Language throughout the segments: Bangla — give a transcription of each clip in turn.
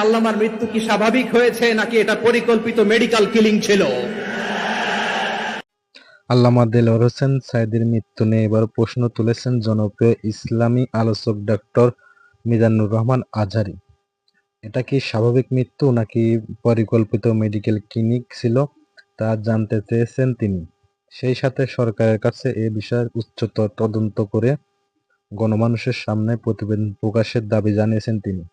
আল্লামার মৃত্যু কি স্বাভাবিক হয়েছে নাকি এটা পরিকল্পিত মেডিকেল কিলিং ছিল? আল্লামা দেলোয়ার হোসেন সাঈদীর মৃত্যু নিয়ে এবার প্রশ্ন তুলেছেন জনপ্রিয় ইসলামী আলোচক ডক্টর মিজানুর রহমান আজহারী। এটা কি স্বাভাবিক মৃত্যু নাকি পরিকল্পিত মেডিকেল ক্লিনিক ছিল তা জানতে চেয়েছেন তিনি। সেই সাথে সরকারের কাছে এ বিষয়ে উচ্চতর তদন্ত করে গণমানুষের সামনে প্রতিবেদন প্রকাশের দাবি জানিয়েছেন তিনি।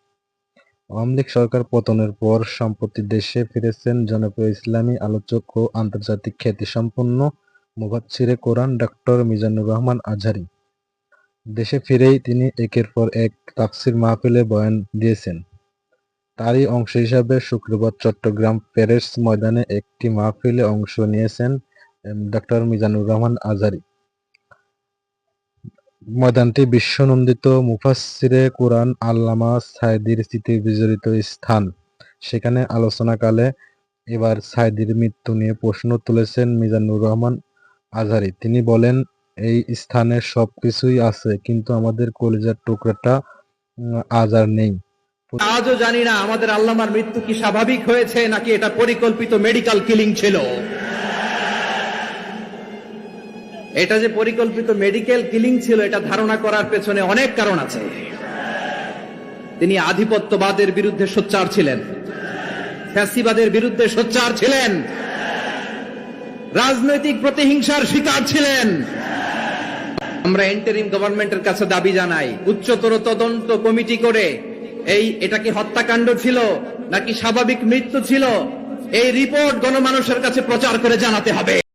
আওয়ামী লীগ সরকার পতনের পর সম্প্রতি দেশে ফিরেছেন জনপ্রিয় ইসলামী আলোচক ও আন্তর্জাতিক খ্যাতিসম্পন্ন মুফাচ্ছিরে কোরআন ডক্টর মিজানুর রহমান আজহারী। দেশে ফিরেই তিনি একের পর এক তাফসির মাহফিলে বয়ান দিয়েছেন। তারই অংশ হিসাবে শুক্রবার চট্টগ্রাম প্যারেস ময়দানে একটি মাহফিলে অংশ নিয়েছেন ডক্টর মিজানুর রহমান আজহারী। ময়দানটি বিশ্বনন্দিত মুফাসসিরে কুরআন আল্লামা সাঈদীর স্মৃতি বিজড়িত স্থান। সেখানে আলোচনাকালে এবার সাঈদীর মৃত্যু নিয়ে প্রশ্ন তুলেছেন মিজানুর রহমান আজহারী। তিনি বলেন, এই স্থানে সবকিছুই আছে, কিন্তু আমাদের কলিজার টুকরাটা আজ আর নেই। আজও জানি না আমাদের আল্লামার মৃত্যু কি স্বাভাবিক হয়েছে নাকি এটা পরিকল্পিত মেডিকেল কিলিং ছিল। এটা যে পরিকল্পিত মেডিকেল কিলিং ছিল এটা ধারণা করার পেছনে অনেক কারণ আছে। তিনি আধিপত্যবাদের বিরুদ্ধে সোচ্চার ছিলেন, ফ্যাসিবাদের বিরুদ্ধে সোচ্চার ছিলেন, রাজনৈতিক প্রতিহিংসার শিকার ছিলেন। আমরা ইন্টারিম গভর্নমেন্টের কাছে দাবি জানাই, উচ্চতর তদন্ত কমিটি করে এটা কি হত্যাকাণ্ড ছিল নাকি স্বাভাবিক মৃত্যু ছিল, এই রিপোর্ট গণমানুষের কাছে প্রচার করে জানাতে হবে।